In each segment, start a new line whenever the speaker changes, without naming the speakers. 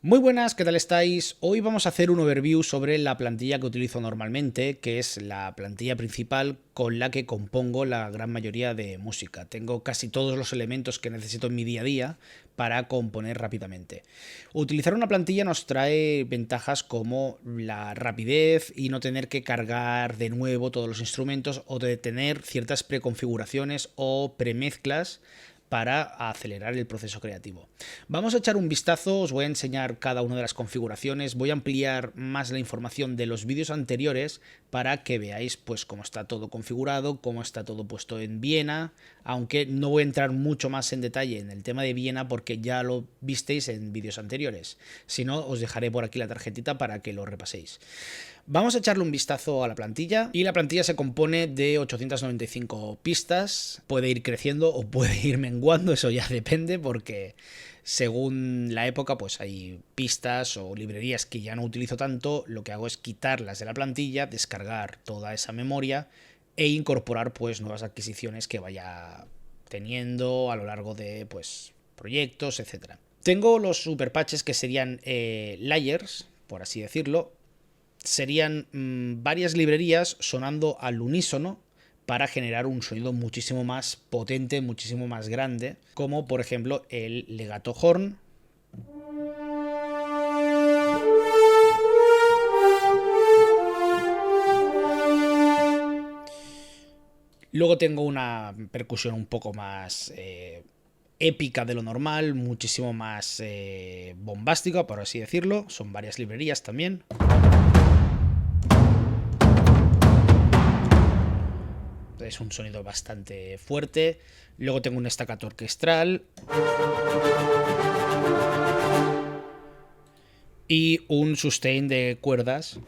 Muy buenas, ¿qué tal estáis? Hoy vamos a hacer un overview sobre la plantilla que utilizo normalmente, que es la plantilla principal con la que compongo la gran mayoría de música. Tengo casi todos los elementos que necesito en mi día a día para componer rápidamente. Utilizar una plantilla nos trae ventajas como la rapidez y no tener que cargar de nuevo todos los instrumentos o de tener ciertas preconfiguraciones o premezclas para acelerar el proceso creativo. Vamos a echar un vistazo, os voy a enseñar cada una de las configuraciones, voy a ampliar más la información de los vídeos anteriores para que veáis pues cómo está todo configurado, cómo está todo puesto en Viena, aunque no voy a entrar mucho más en detalle en el tema de Viena porque ya lo visteis en vídeos anteriores. Si no, os dejaré por aquí la tarjetita para que lo repaséis. Vamos a echarle un vistazo a la plantilla y la plantilla se compone de 895 pistas, puede ir creciendo o puede ir menguando, eso ya depende porque según la época pues hay pistas o librerías que ya no utilizo tanto, lo que hago es quitarlas de la plantilla, descargar toda esa memoria e incorporar pues nuevas adquisiciones que vaya teniendo a lo largo de pues proyectos, etcétera. Tengo los super patches que serían layers, por así decirlo. Serían varias librerías sonando al unísono para generar un sonido muchísimo más potente, muchísimo más grande, como por ejemplo el legato horn. Luego tengo una percusión un poco más épica de lo normal, muchísimo más bombástica, por así decirlo. Son varias librerías también. Es un sonido bastante fuerte. Luego tengo un staccato orquestral y un sustain de cuerdas.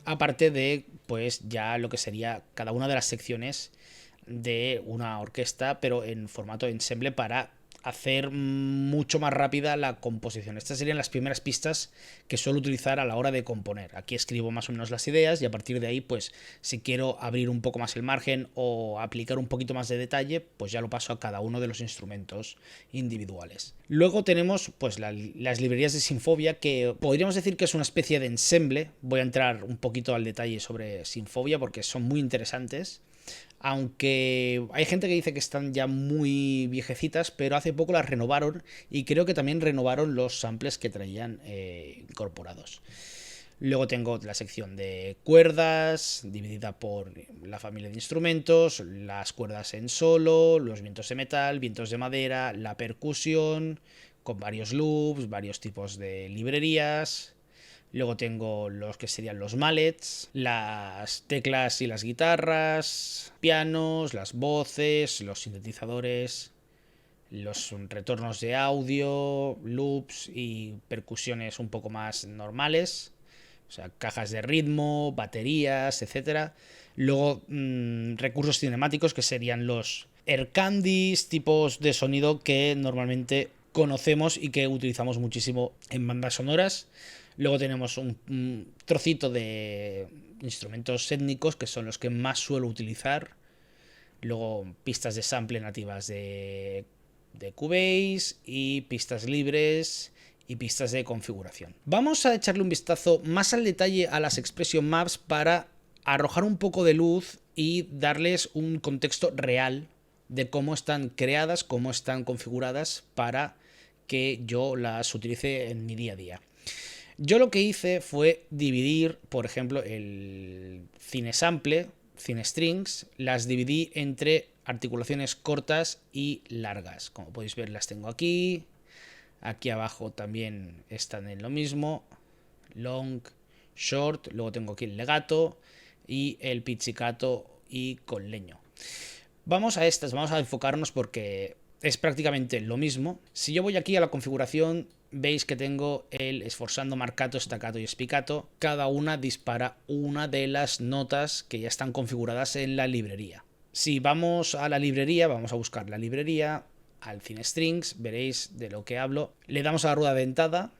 Aparte de, pues, ya lo que sería cada una de las secciones de una orquesta, pero en formato ensemble para hacer mucho más rápida la composición. Estas serían las primeras pistas que suelo utilizar a la hora de componer. Aquí escribo más o menos las ideas y a partir de ahí, pues, si quiero abrir un poco más el margen o aplicar un poquito más de detalle, pues ya lo paso a cada uno de los instrumentos individuales. Luego tenemos, pues, las librerías de Sinfobia, que podríamos decir que es una especie de ensemble. Voy a entrar un poquito al detalle sobre Sinfobia porque son muy interesantes. Aunque hay gente que dice que están ya muy viejecitas, pero hace poco las renovaron y creo que también renovaron los samples que traían incorporados. Luego tengo la sección de cuerdas, dividida por la familia de instrumentos, las cuerdas en solo, los vientos de metal, vientos de madera, la percusión, con varios loops, varios tipos de librerías. Luego tengo los que serían los mallets, las teclas y las guitarras, pianos, las voces, los sintetizadores, los retornos de audio, loops y percusiones un poco más normales. O sea, cajas de ritmo, baterías, etcétera. Luego, recursos cinemáticos que serían los air candies, tipos de sonido que normalmente conocemos y que utilizamos muchísimo en bandas sonoras. Luego tenemos un trocito de instrumentos étnicos que son los que más suelo utilizar. Luego pistas de sample nativas de Cubase y pistas libres y pistas de configuración. Vamos a echarle un vistazo más al detalle a las Expression Maps para arrojar un poco de luz y darles un contexto real de cómo están creadas, cómo están configuradas para que yo las utilice en mi día a día. Yo lo que hice fue dividir, por ejemplo, el Cinesample, Cinestrings, las dividí entre articulaciones cortas y largas. Como podéis ver, las tengo aquí. Aquí abajo también están en lo mismo. Long, short. Luego tengo aquí el legato y el pizzicato y con leño. Vamos a estas, vamos a enfocarnos porque es prácticamente lo mismo. Si yo voy aquí a la configuración, veis que tengo el sforzando, marcato, staccato y spiccato. Cada una dispara una de las notas que ya están configuradas en la librería. Si vamos a la librería, vamos a buscar la librería, al Cinestrings, veréis de lo que hablo. Le damos a la rueda dentada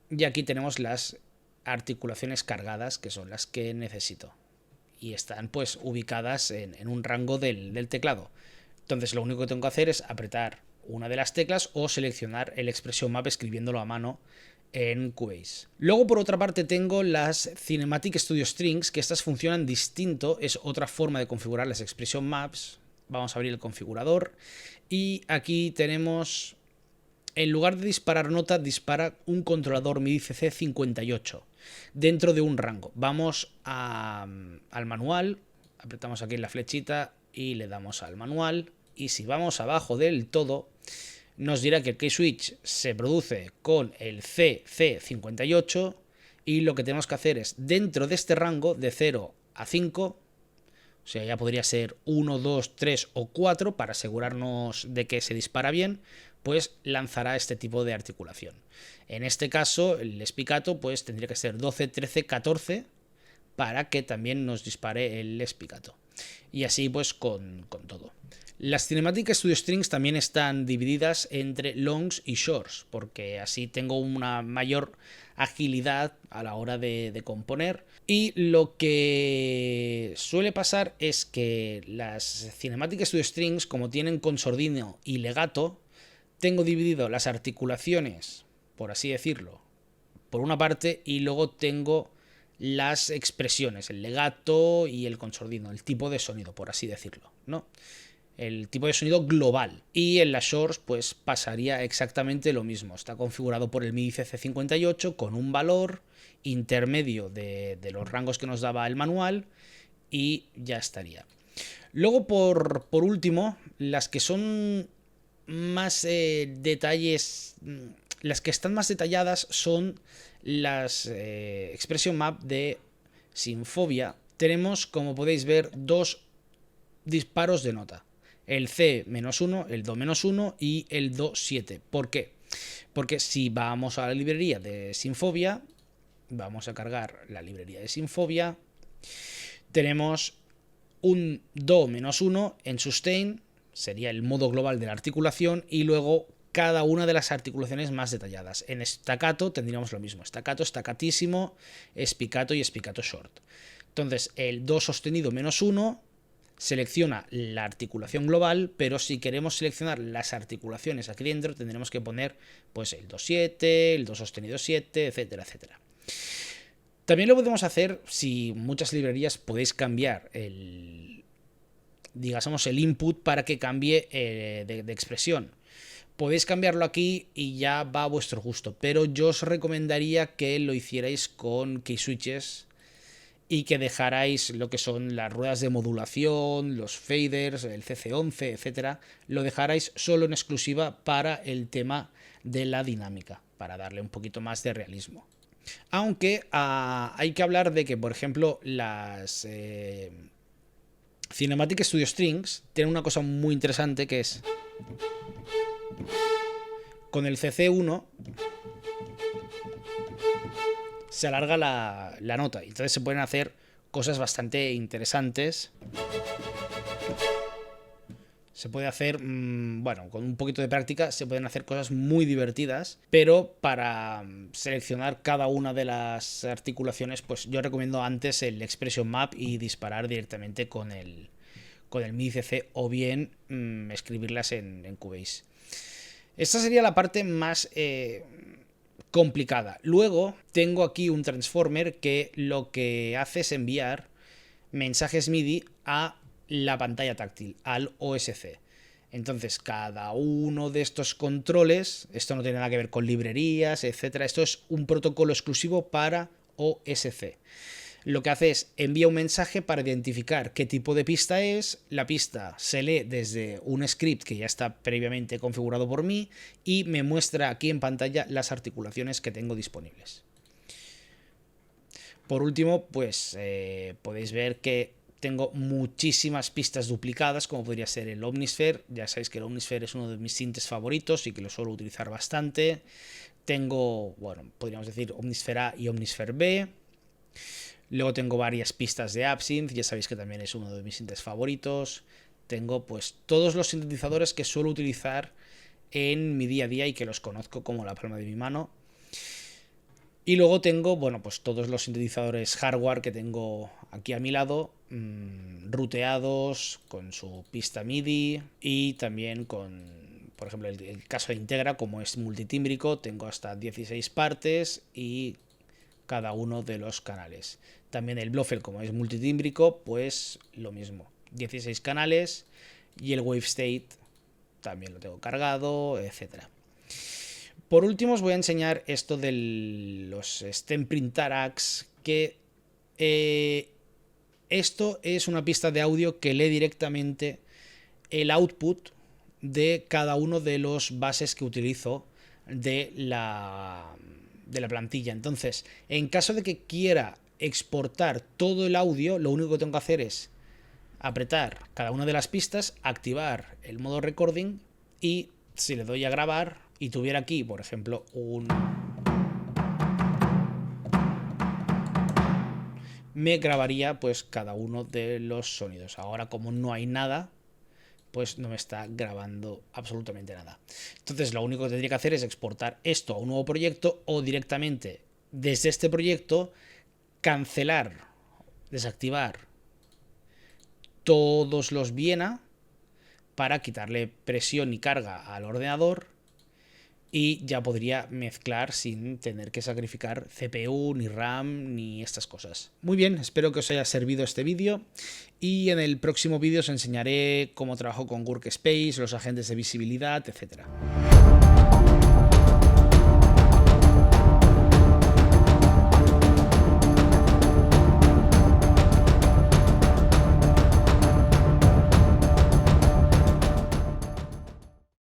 y aquí tenemos las articulaciones cargadas, que son las que necesito. Y están pues ubicadas en un rango del teclado. Entonces lo único que tengo que hacer es apretar una de las teclas o seleccionar el Expression Map escribiéndolo a mano en Cubase. Luego por otra parte tengo las Cinematic Studio Strings, que estas funcionan distinto, es otra forma de configurar las Expression Maps. Vamos a abrir el configurador y aquí tenemos, en lugar de disparar nota, dispara un controlador MIDI CC58 dentro de un rango. Vamos al manual, apretamos aquí en la flechita y le damos al manual, y si vamos abajo del todo nos dirá que el K-Switch se produce con el CC58 y lo que tenemos que hacer es, dentro de este rango de 0 a 5, o sea, ya podría ser 1, 2, 3 o 4 para asegurarnos de que se dispara bien, pues lanzará este tipo de articulación. En este caso, el spiccato pues tendría que ser 12, 13, 14 para que también nos dispare el spiccato. Y así pues con todo. Las Cinematic Studio Strings también están divididas entre longs y shorts, porque así tengo una mayor agilidad a la hora de componer. Y lo que suele pasar es que las Cinematic Studio Strings, como tienen consordino y legato, tengo dividido las articulaciones, por así decirlo, por una parte, y luego tengo las expresiones, el legato y el consordino, el tipo de sonido, por así decirlo, ¿no? El tipo de sonido global. Y en las shorts pues pasaría exactamente lo mismo. Está configurado por el MIDI CC58 con un valor intermedio de los rangos que nos daba el manual y ya estaría. Luego por último, las que son más detalles, las que están más detalladas son las Expression Map de Sinfobia. Tenemos, como podéis ver, dos disparos de nota. El C-1, el Do-1 y el Do-7. ¿Por qué? Porque si vamos a la librería de Sinfobia, vamos a cargar la librería de Sinfobia, tenemos un Do-1 en sustain, sería el modo global de la articulación, y luego cada una de las articulaciones más detalladas. En staccato tendríamos lo mismo, staccato, staccatísimo, spiccato y spiccato short. Entonces el Do sostenido -1 selecciona la articulación global, pero si queremos seleccionar las articulaciones aquí dentro tendremos que poner pues el Do7, el Do sostenido 7, etcétera, etcétera. También lo podemos hacer si muchas librerías podéis cambiar el input para que cambie de expresión. Podéis cambiarlo aquí y ya va a vuestro gusto, pero yo os recomendaría que lo hicierais con K-Switches y que dejarais lo que son las ruedas de modulación, los faders, el CC11, etcétera, lo dejarais solo en exclusiva para el tema de la dinámica, para darle un poquito más de realismo. Aunque hay que hablar de que, por ejemplo, las Cinematic Studio Strings tienen una cosa muy interesante, que es con el CC1 se alarga la nota y entonces se pueden hacer cosas bastante interesantes. Se puede hacer, bueno, con un poquito de práctica se pueden hacer cosas muy divertidas, pero para seleccionar cada una de las articulaciones, pues yo recomiendo antes el Expression Map y disparar directamente con el MIDI CC o bien escribirlas en Cubase. Esta sería la parte más complicada. Luego tengo aquí un transformer que lo que hace es enviar mensajes MIDI a la pantalla táctil, al OSC. Entonces cada uno de estos controles, esto no tiene nada que ver con librerías, etcétera, esto es un protocolo exclusivo para OSC. Lo que hace es envía un mensaje para identificar qué tipo de pista es. La pista se lee desde un script que ya está previamente configurado por mí y me muestra aquí en pantalla las articulaciones que tengo disponibles. Por último, pues podéis ver que tengo muchísimas pistas duplicadas, como podría ser el Omnisphere. Ya sabéis que el Omnisphere es uno de mis sintes favoritos y que lo suelo utilizar bastante. Tengo, bueno, podríamos decir Omnisphere A y Omnisphere B. Luego tengo varias pistas de Absinthe, ya sabéis que también es uno de mis sintes favoritos. Tengo pues todos los sintetizadores que suelo utilizar en mi día a día y que los conozco como la palma de mi mano. Y luego tengo, bueno, pues todos los sintetizadores hardware que tengo aquí a mi lado, ruteados con su pista MIDI y también con, por ejemplo, el caso de Integra, como es multitímbrico, tengo hasta 16 partes y cada uno de los canales. También el Blofeld, como es multitímbrico, pues lo mismo, 16 canales, y el WaveState también lo tengo cargado, etcétera. Por último os voy a enseñar esto de los stem printarax, que esto es una pista de audio que lee directamente el output de cada uno de los bases que utilizo de la plantilla. Entonces, en caso de que quiera exportar todo el audio, lo único que tengo que hacer es apretar cada una de las pistas, activar el modo recording, y si le doy a grabar y tuviera aquí, por ejemplo, me grabaría pues cada uno de los sonidos. Ahora, como no hay nada, pues no me está grabando absolutamente nada. Entonces, lo único que tendría que hacer es exportar esto a un nuevo proyecto, o directamente desde este proyecto cancelar, desactivar todos los Viena para quitarle presión y carga al ordenador, y ya podría mezclar sin tener que sacrificar CPU, ni RAM, ni estas cosas. Muy bien, espero que os haya servido este vídeo, y en el próximo vídeo os enseñaré cómo trabajo con Workspace, los agentes de visibilidad, etcétera.